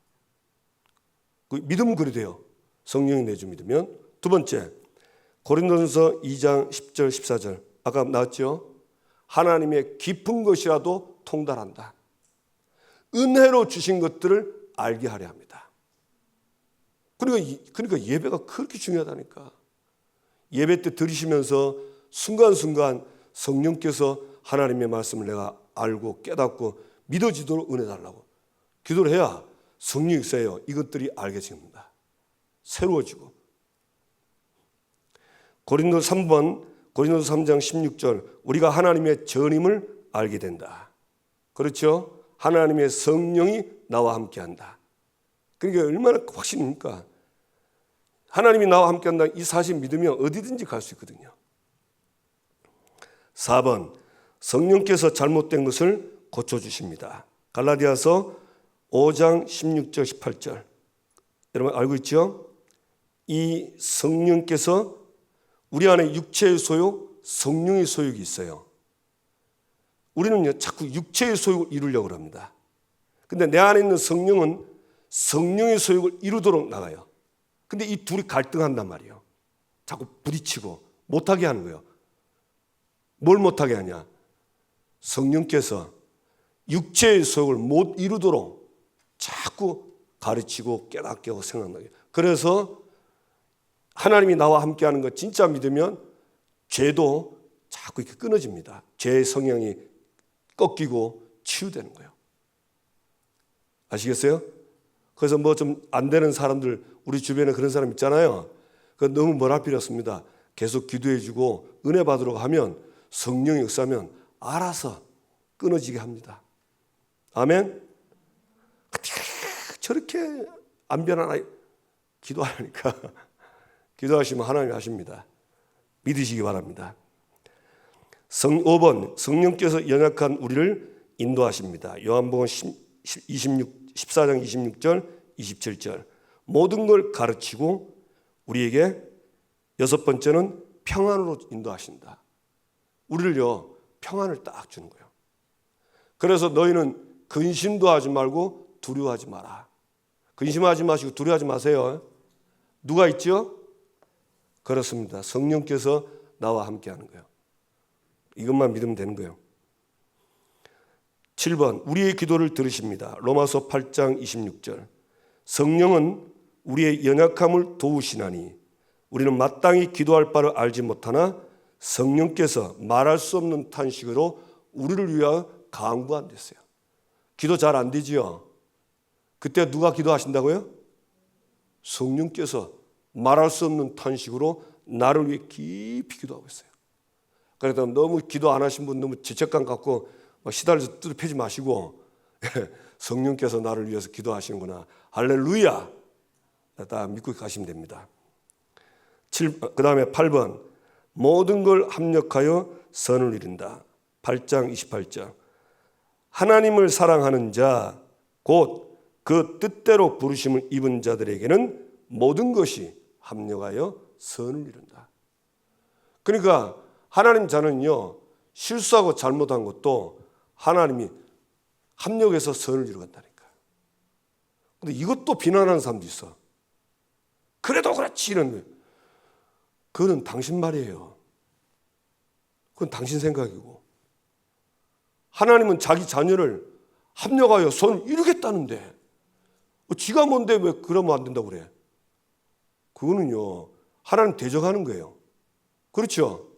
그 믿음은 그리 돼요. 성령이 내주 믿으면. 두 번째, 고린도전서 2장 10절 14절 아까 나왔죠? 하나님의 깊은 것이라도 통달한다. 은혜로 주신 것들을 알게 하려 합니다. 그러니까 예배가 그렇게 중요하다니까. 예배 때 들으시면서 순간순간 성령께서 하나님의 말씀을 내가 알고 깨닫고 믿어지도록 은혜 달라고 기도를 해야 성령이 있어요. 이것들이 알게집니다. 새로워지고. 고린도서 3장 16절 우리가 하나님의 전임을 알게 된다. 그렇죠? 하나님의 성령이 나와 함께한다. 그러니까 얼마나 확신입니까? 하나님이 나와 함께한다. 이 사실 믿으면 어디든지 갈 수 있거든요. 4번 성령께서 잘못된 것을 고쳐주십니다. 갈라디아서 5장 16절 18절 여러분 알고 있죠? 이 성령께서 우리 안에 육체의 소욕, 성령의 소욕이 있어요. 우리는요 자꾸 육체의 소욕을 이루려고 합니다. 근데 내 안에 있는 성령은 성령의 소욕을 이루도록 나가요. 근데 이 둘이 갈등한단 말이에요. 자꾸 부딪히고 못하게 하는 거예요. 뭘 못하게 하냐? 성령께서 육체의 소욕을 못 이루도록 자꾸 가르치고 깨닫게 하고 생각나게. 그래서 하나님이 나와 함께하는 거 진짜 믿으면 죄도 자꾸 이렇게 끊어집니다. 죄의 성향이 꺾이고 치유되는 거예요. 아시겠어요? 그래서 뭐 좀 안 되는 사람들 우리 주변에 그런 사람 있잖아요. 그 너무 뭐랄 필요 없습니다. 계속 기도해주고 은혜 받으러 하면 성령이 역사하면 알아서 끊어지게 합니다. 아멘. 저렇게 안 변하나 기도하니까 기도하시면 하나님이 하십니다. 믿으시기 바랍니다. 5번 성령께서 연약한 우리를 인도하십니다. 요한복음 14장 26절 27절 모든 걸 가르치고 우리에게 6번째는 평안으로 인도하신다. 우리를요 평안을 딱 주는 거예요. 그래서 너희는 근심도 하지 말고 두려워하지 마라. 근심하지 마시고 두려워하지 마세요. 누가 있죠? 그렇습니다. 성령께서 나와 함께하는 거예요. 이것만 믿으면 되는 거예요. 7번 우리의 기도를 들으십니다. 로마서 8장 26절 성령은 우리의 연약함을 도우시나니 우리는 마땅히 기도할 바를 알지 못하나 성령께서 말할 수 없는 탄식으로 우리를 위하여 간구한댔어요. 기도 잘 안 되지요? 그때 누가 기도하신다고요? 성령께서 말할 수 없는 탄식으로 나를 위해 깊이 기도하고 있어요. 그래서 너무 기도 안 하신 분 너무 죄책감 갖고 시달려서 뜯어펴지 마시고 성령께서 나를 위해서 기도하시는구나. 할렐루야. 다 믿고 가시면 됩니다. 그 다음에 8번 모든 걸 합력하여 선을 이룬다. 8장 28절 하나님을 사랑하는 자 곧 그 뜻대로 부르심을 입은 자들에게는 모든 것이 합력하여 선을 이룬다. 그러니까 하나님 자는요 실수하고 잘못한 것도 하나님이 합력해서 선을 이루었다니까. 근데 이것도 비난하는 사람도 있어. 그래도 그렇지 이런 거예요. 그거는 당신 말이에요. 그건 당신 생각이고 하나님은 자기 자녀를 합력하여 선을 이루겠다는데 지가 뭔데 왜 그러면 안 된다고 그래? 그거는요 하나님 대적하는 거예요. 그렇죠?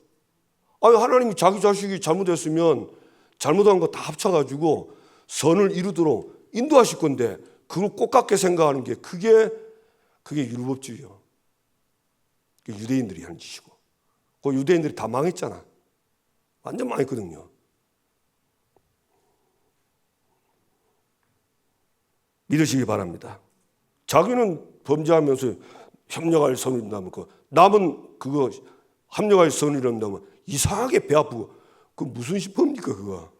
아니 하나님이 자기 자식이 잘못했으면 잘못한 거 다 합쳐가지고 선을 이루도록 인도하실 건데 그걸 똑같게 생각하는 게 그게 율법주의예요. 유대인들이 하는 짓이고 그 유대인들이 다 망했잖아. 완전 망했거든요. 믿으시기 바랍니다. 자기는 범죄하면서 협력할 선을 이룬다면 남은 그거 합력할 선을 이룬다면 이상하게 배 아프고 그 무슨 싶습니까 그거?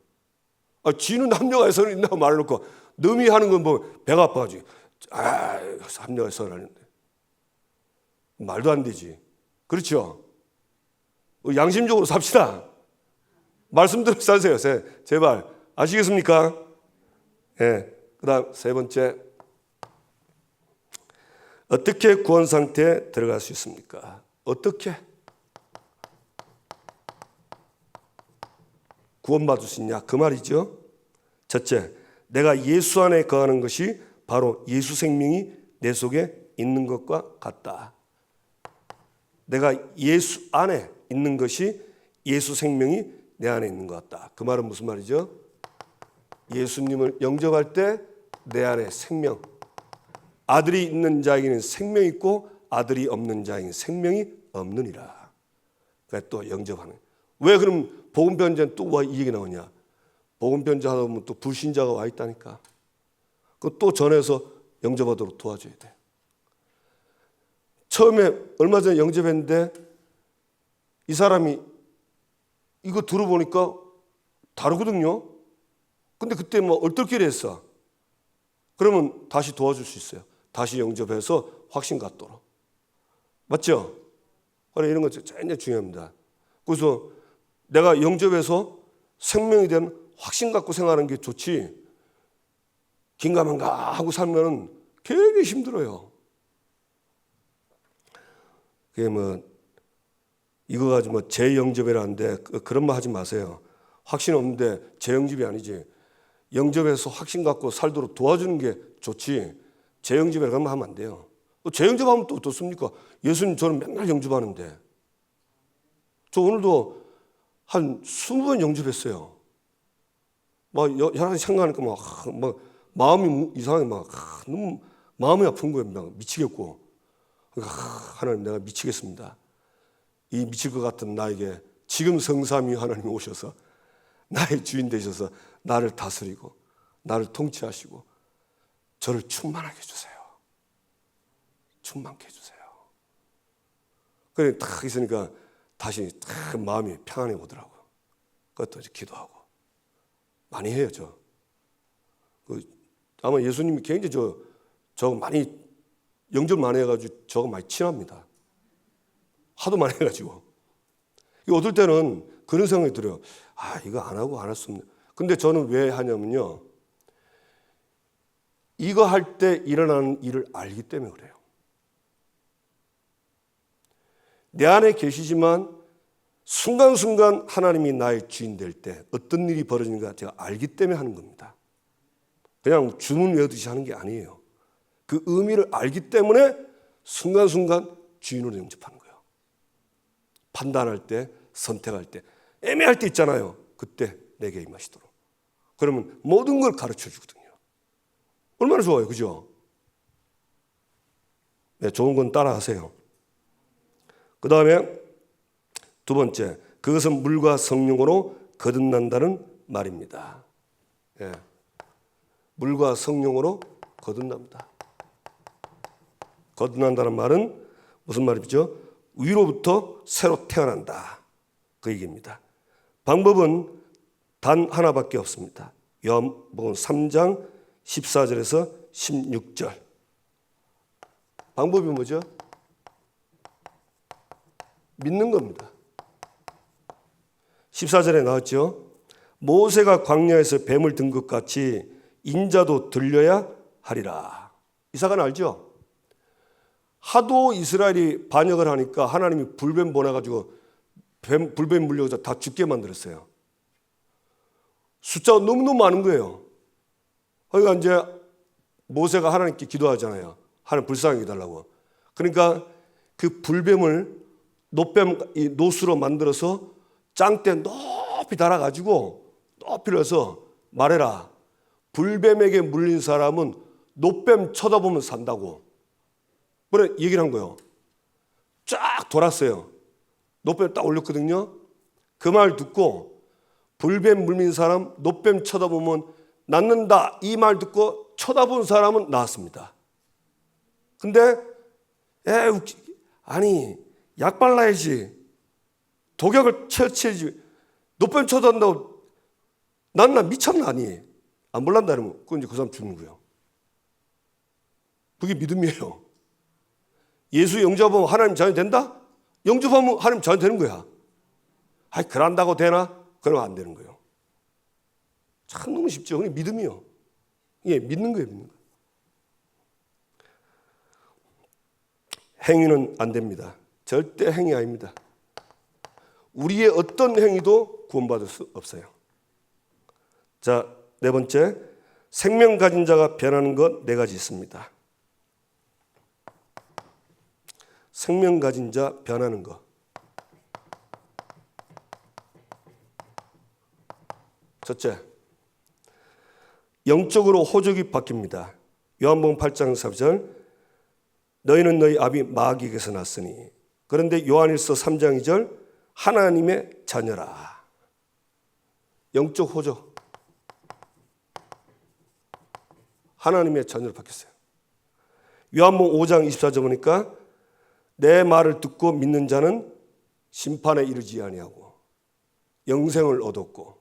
지는 합력할 선을 이룬다고 말해놓고 남이 하는 건 뭐 배가 아파가지고 합력할 선을 하는데 말도 안 되지. 그렇죠? 양심적으로 삽시다. 말씀대로 사세요. 제발 아시겠습니까? 예. 그다음 세 번째 어떻게 구원 상태에 들어갈 수 있습니까? 어떻게 구원받을 수 있냐 그 말이죠. 첫째, 내가 예수 안에 거하는 것이 바로 예수 생명이 내 속에 있는 것과 같다. 내가 예수 안에 있는 것이 예수 생명이 내 안에 있는 것 같다. 그 말은 무슨 말이죠? 예수님을 영접할 때 내 안에 생명, 아들이 있는 자에게는 생명이 있고 아들이 없는 자에게는 생명이 없느니라. 그러니까 또 영접하는. 왜 그럼 복음 변제는 또 이 얘기 나오냐? 복음 변제 하다 보면 또 불신자가 와 있다니까. 그 또 전해서 영접하도록 도와줘야 돼. 처음에 얼마 전에 영접했는데 이 사람이 이거 들어보니까 다르거든요. 근데 그때 뭐 얼떨결에 했어. 그러면 다시 도와줄 수 있어요. 다시 영접해서 확신 갖도록. 맞죠? 그래, 이런 거 굉장히 중요합니다. 그래서 내가 영접해서 생명이 된 확신 갖고 생활하는 게 좋지, 긴가민가 하고 살면 굉장히 힘들어요. 그게 뭐, 이거 가지고 뭐 재영접이라는데 그런 말 하지 마세요. 확신 없는데 재영접이 아니지. 영접해서 확신 갖고 살도록 도와주는 게 좋지, 재영접이라고 하면 안 돼요. 재영접하면 또 어떻습니까? 예수님 저는 맨날 영접하는데. 저 오늘도 한 20번 영접했어요. 막 여러 가지 생각하니까 막 마음이 이상하게 너무 마음이 아픈 거예요. 막 미치겠고. 그러니까 하나님, 내가 미치겠습니다. 이 미칠 것 같은 나에게 지금 성삼위 하나님이 오셔서 나의 주인 되셔서 나를 다스리고 나를 통치하시고 저를 충만하게 해주세요. 충만케 해주세요. 그래 딱 있으니까 다시 딱 마음이 평안해 오더라고요. 그것도 이제 기도하고 많이 해요. 아마 예수님이 굉장히 저거 많이 영접 많이 해가지고 저거 많이 친합니다. 하도 많이 해가지고. 어떨 때는 그런 생각이 들어요. 이거 안 하고 안 할 수 없네. 근데 저는 왜 하냐면요, 이거 할 때 일어나는 일을 알기 때문에 그래요. 내 안에 계시지만 순간순간 하나님이 나의 주인 될 때 어떤 일이 벌어지는가 제가 알기 때문에 하는 겁니다. 그냥 주문 외우듯이 하는 게 아니에요. 그 의미를 알기 때문에 순간순간 주인으로 영접하는 거예요. 판단할 때, 선택할 때, 애매할 때 있잖아요. 그때 내게 임하시도록. 그러면 모든 걸 가르쳐 주거든요. 얼마나 좋아요. 그죠? 네, 좋은 건 따라하세요. 그 다음에 두 번째, 그것은 물과 성령으로 거듭난다는 말입니다. 예. 물과 성령으로 거듭납니다. 거듭난다는 말은 무슨 말이죠? 위로부터 새로 태어난다. 그 얘기입니다. 방법은 단 하나밖에 없습니다. 요한복음 3장 14절에서 16절. 방법이 뭐죠? 믿는 겁니다. 14절에 나왔죠. 모세가 광야에서 뱀을 든 것 같이 인자도 들려야 하리라. 이 사건 알죠? 하도 이스라엘이 반역을 하니까 하나님이 불뱀 보내가지고 불뱀 물려서 다 죽게 만들었어요. 숫자가 너무너무 많은 거예요. 그러니까 이제 모세가 하나님께 기도하잖아요. 하나님 불쌍히 해달라고. 그러니까 그 불뱀을 노수로 만들어서 짱대 높이 달아가지고 높이 해서 말해라. 불뱀에게 물린 사람은 노뱀 쳐다보면 산다고. 그래 얘기를 한 거예요. 쫙 돌았어요. 노뱀 딱 올렸거든요. 그 말 듣고 불뱀 물린 사람 노뱀 쳐다보면 낫는다. 이 말 듣고 쳐다본 사람은 나았습니다. 근데 아니 약 발라야지. 독약을 쳐야지. 노뱀 쳐다본다고 낫나 미쳤나 아니. 안 몰란다 그러면 그건 이제 그 사람 죽는 거예요. 그게 믿음이에요. 예수 영접하면 하나님 자녀 된다? 영접하면 하나님 자녀 되는 거야. 그런다고 되나? 그러면 안 되는 거예요. 참 너무 쉽죠. 그게 믿음이요. 예, 믿는 거예요. 믿는 거. 행위는 안 됩니다. 절대 행위 아닙니다. 우리의 어떤 행위도 구원받을 수 없어요. 자, 네 번째, 생명 가진 자가 변하는 것 네 가지 있습니다. 생명 가진 자 변하는 것. 첫째, 영적으로 호적이 바뀝니다. 요한복음 8장 4절 너희는 너희 아비 마귀에게서 났으니 그런데 요한일서 3장 2절 하나님의 자녀라. 영적 호조. 하나님의 자녀로 바뀌었어요. 요한복음 5장 24절 보니까 내 말을 듣고 믿는 자는 심판에 이르지 아니하고 영생을 얻었고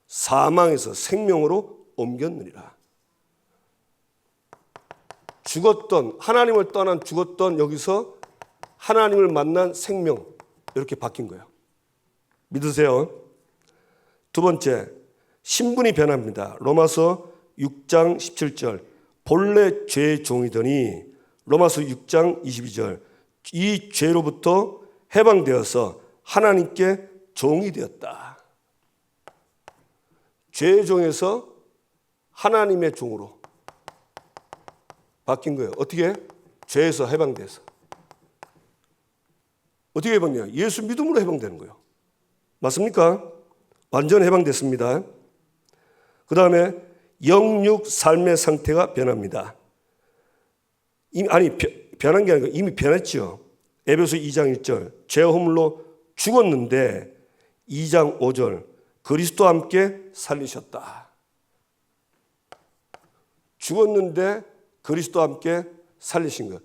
사망에서 생명으로 옮겼느니라. 죽었던, 하나님을 떠난 죽었던 여기서 하나님을 만난 생명, 이렇게 바뀐 거예요. 믿으세요? 두 번째, 신분이 변합니다. 로마서 6장 17절 본래 죄의 종이더니 로마서 6장 22절 이 죄로부터 해방되어서 하나님께 종이 되었다. 죄의 종에서 하나님의 종으로 바뀐 거예요. 어떻게? 죄에서 해방돼서. 어떻게 해방돼요? 예수 믿음으로 해방되는 거예요. 맞습니까? 완전 해방됐습니다. 그 다음에 영육 삶의 상태가 변합니다. 변한 게 아니고 이미 변했죠. 에베소 2장 1절 죄 허물로 죽었는데 2장 5절 그리스도와 함께 살리셨다. 죽었는데 그리스도와 함께 살리신 것.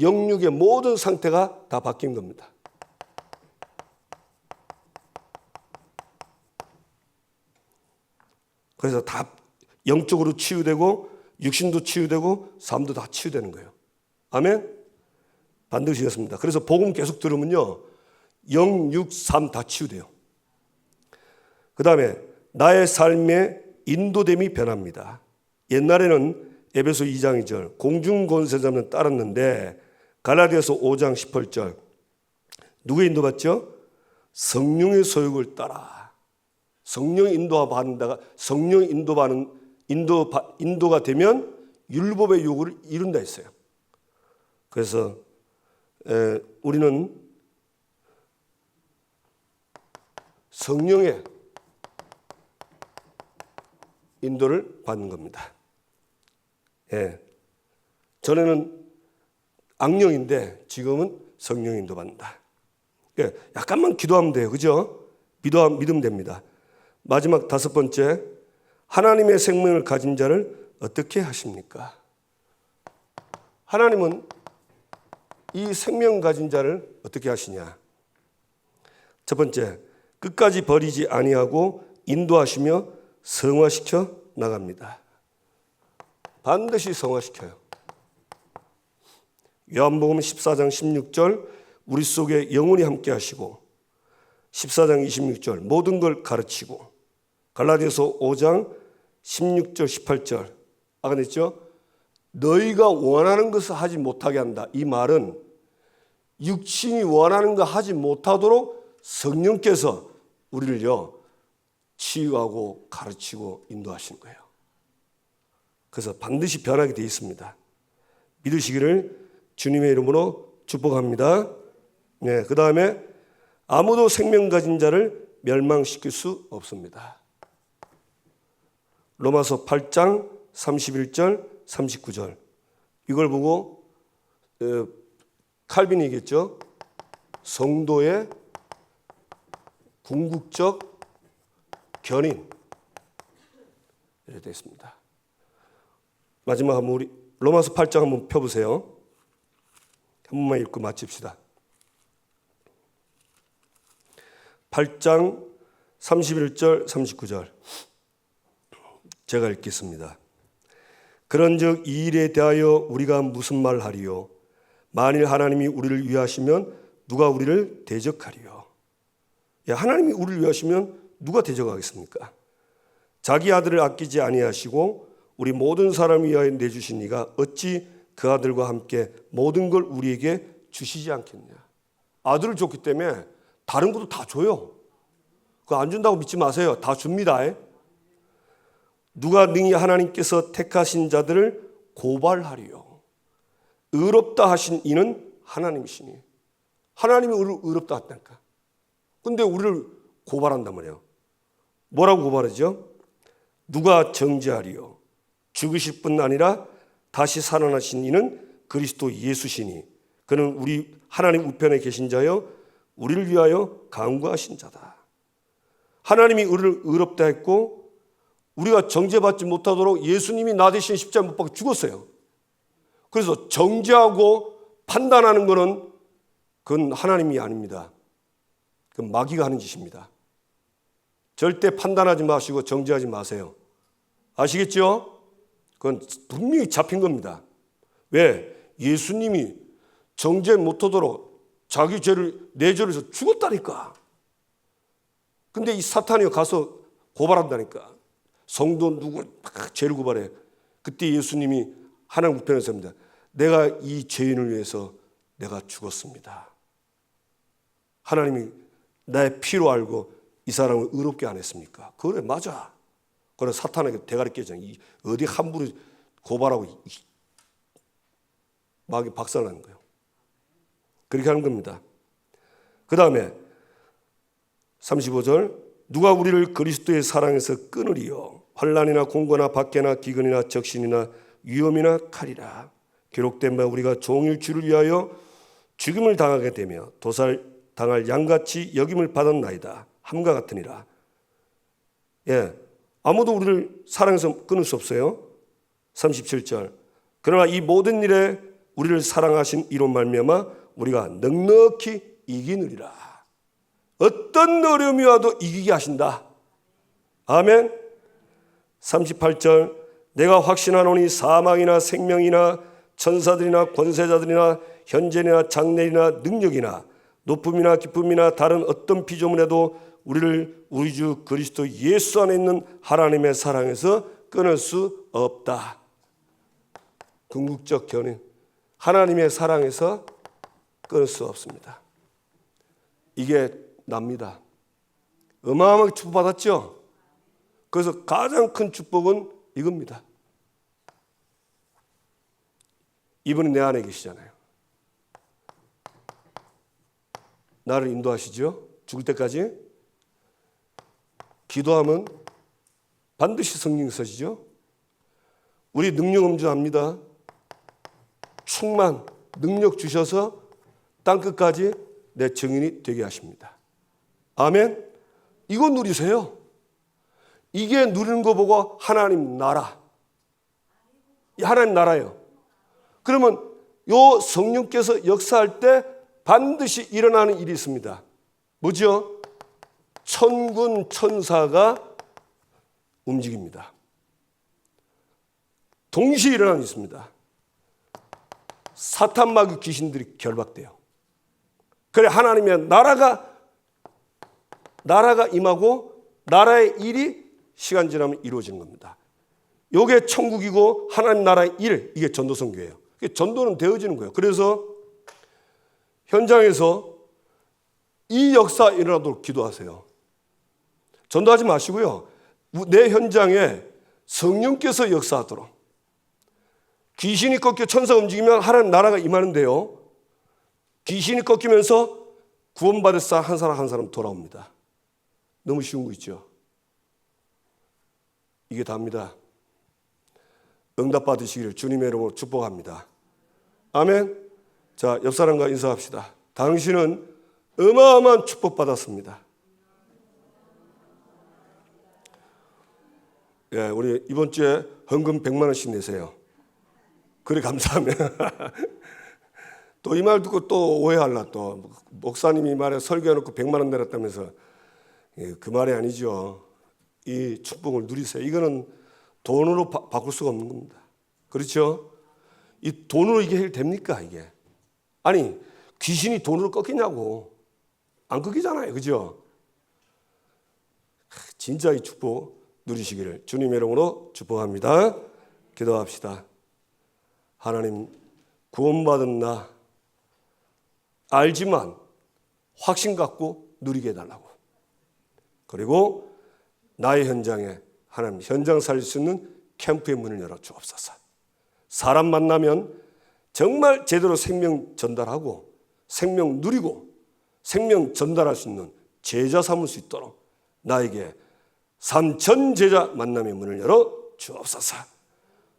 영육의 모든 상태가 다 바뀐 겁니다. 그래서 다 영적으로 치유되고 육신도 치유되고 삶도 다 치유되는 거예요. 아멘? 반드시 그렇습니다. 그래서 복음 계속 들으면요. 영, 육, 삶 다 치유돼요. 그 다음에 나의 삶의 인도됨이 변합니다. 옛날에는 에베소 2장 2절 공중권세자는 따랐는데 갈라디아서 5장 18절 누구의 인도받죠? 성령의 소욕을 따라. 성령 인도받는다가 성령 인도가 되면 율법의 요구를 이룬다 했어요. 그래서 우리는 성령의 인도를 받는 겁니다. 예. 전에는 악령인데 지금은 성령 인도 받는다. 예. 약간만 기도하면 돼요. 그죠? 믿으면 됩니다. 마지막 다섯 번째, 하나님의 생명을 가진 자를 어떻게 하십니까? 하나님은 이 생명 가진 자를 어떻게 하시냐? 첫 번째, 끝까지 버리지 아니하고 인도하시며 성화시켜 나갑니다. 반드시 성화시켜요. 요한복음 14장 16절 우리 속에 영원히 함께 하시고 14장 26절 모든 걸 가르치고 갈라디아서 5장 16절 18절 아까 했죠? 너희가 원하는 것을 하지 못하게 한다. 이 말은 육신이 원하는 거 하지 못하도록 성령께서 우리를요 치유하고 가르치고 인도하시는 거예요. 그래서 반드시 변하게 되어 있습니다. 믿으시기를 주님의 이름으로 축복합니다. 네, 그 다음에 아무도 생명 가진 자를 멸망시킬 수 없습니다. 로마서 8장 31절 39절 이걸 보고 칼빈이 얘기했죠. 성도의 궁극적 견인 이렇게 되어 있습니다. 마지막 한번 우리 로마서 8장 한번 펴보세요. 한 번만 읽고 마칩시다. 8장 31절 39절 제가 읽겠습니다. 그런즉 이 일에 대하여 우리가 무슨 말하리요? 만일 하나님이 우리를 위하시면 누가 우리를 대적하리요? 하나님이 우리를 위하시면 누가 대적하겠습니까? 자기 아들을 아끼지 아니하시고 우리 모든 사람을 위하여 내주신 이가 어찌 그 아들과 함께 모든 걸 우리에게 주시지 않겠냐? 아들을 줬기 때문에 다른 것도 다 줘요. 그거 안 준다고 믿지 마세요. 다 줍니다. 누가 능히 하나님께서 택하신 자들을 고발하리요? 의롭다 하신 이는 하나님이시니. 하나님이 우리를 의롭다 했다니까. 근데 우리를 고발한단 말이에요. 뭐라고 고발하죠? 누가 정죄하리요? 죽으실 뿐 아니라 다시 살아나신 이는 그리스도 예수시니 그는 우리 하나님 우편에 계신 자여 우리를 위하여 간구하신 자다. 하나님이 우리를 의롭다 했고 우리가 정죄받지 못하도록 예수님이 나 대신 십자가 못 박혀 죽었어요. 그래서 정죄하고 판단하는 것은 그건 하나님이 아닙니다. 그건 마귀가 하는 짓입니다. 절대 판단하지 마시고 정죄하지 마세요. 아시겠죠? 그건 분명히 잡힌 겁니다. 왜? 예수님이 정죄 못하도록 자기 죄를 내 죄를 해서 죽었다니까. 근데 이 사탄이 가서 고발한다니까. 성도 누구 막 죄를 고발해. 그때 예수님이 하나님 우편에서 합니다. 내가 이 죄인을 위해서 내가 죽었습니다. 하나님이 나의 피로 알고 이 사람을 의롭게 안 했습니까? 그래, 맞아. 그래, 사탄에게 대가리 깨잖아. 어디 함부로 고발하고 마귀 박살나는 거예요. 그렇게 하는 겁니다. 그 다음에 35절 누가 우리를 그리스도의 사랑에서 끊으리요? 환난이나 공고나 박해나 기근이나 적신이나 위험이나 칼이라. 기록된 바 우리가 종일 주를 위하여 죽임을 당하게 되며 도살당할 양같이 여김을 받았나이다. 함과 같으니라. 예, 아무도 우리를 사랑해서 끊을 수 없어요. 37절 그러나 이 모든 일에 우리를 사랑하신 이로 말미암아 우리가 넉넉히 이기느리라. 어떤 어려움이 와도 이기게 하신다. 아멘. 38절 내가 확신하노니 사망이나 생명이나 천사들이나 권세자들이나 현재나 장래이나 능력이나 높음이나 기쁨이나 다른 어떤 피조물에도 우리를 우리 주 그리스도 예수 안에 있는 하나님의 사랑에서 끊을 수 없다. 궁극적 견인. 하나님의 사랑에서 끊을 수 없습니다. 이게 납니다. 어마어마하게 축복받았죠? 그래서 가장 큰 축복은 이겁니다. 이분이 내 안에 계시잖아요. 나를 인도하시죠? 죽을 때까지. 기도하면 반드시 성령이 서시죠? 우리 능력 엄주합니다. 충만, 능력 주셔서 땅끝까지 내 증인이 되게 하십니다. 아멘. 이거 누리세요. 이게 누리는 거 보고 하나님 나라. 하나님 나라예요. 그러면 요 성령께서 역사할 때 반드시 일어나는 일이 있습니다. 뭐죠? 천군 천사가 움직입니다. 동시에 일어나는 일이 있습니다. 사탄 마귀 귀신들이 결박돼요. 그래 하나님의 나라가 임하고 나라의 일이 시간 지나면 이루어지는 겁니다. 이게 천국이고 하나님 나라의 일, 이게 전도선교예요. 전도는 되어지는 거예요. 그래서 현장에서 이 역사 일어나도록 기도하세요. 전도하지 마시고요. 내 현장에 성령께서 역사하도록. 귀신이 꺾여 천사가 움직이면 하나님 나라가 임하는데요. 귀신이 꺾이면서 구원받을 한 사람 한 사람 돌아옵니다. 너무 쉬운 거 있죠? 이게 답니다. 응답 받으시기를 주님의 이름으로 축복합니다. 아멘. 자, 옆 사람과 인사합시다. 당신은 어마어마한 축복 받았습니다. 예, 우리 이번 주에 헌금 100만 원씩 내세요. 그래 감사하면. 또 이 말 듣고 또 오해할라. 또 목사님이 말에 설교해놓고 100만 원 내렸다면서. 예, 그 말이 아니죠. 이 축복을 누리세요. 이거는 돈으로 바꿀 수가 없는 겁니다. 그렇죠? 이 돈으로 이게 해결됩니까 이게? 아니 귀신이 돈으로 꺾이냐고. 안 꺾이잖아요. 그죠? 진짜 이 축복 누리시기를 주님의 이름으로 축복합니다. 기도합시다. 하나님, 구원받은 나 알지만 확신 갖고 누리게 해달라고. 그리고 나의 현장에 하나님 현장 살릴 수 있는 캠프의 문을 열어 주옵소서. 사람 만나면 정말 제대로 생명 전달하고 생명 누리고 생명 전달할 수 있는 제자 삼을 수 있도록 나에게 3,000 제자 만남의 문을 열어 주옵소서.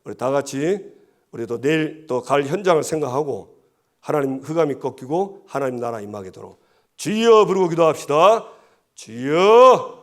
우리 다 같이 우리도 내일 또 갈 현장을 생각하고 하나님 흑암이 꺾이고 하나님 나라 임하게 도록 주여 부르고 기도합시다. 주여.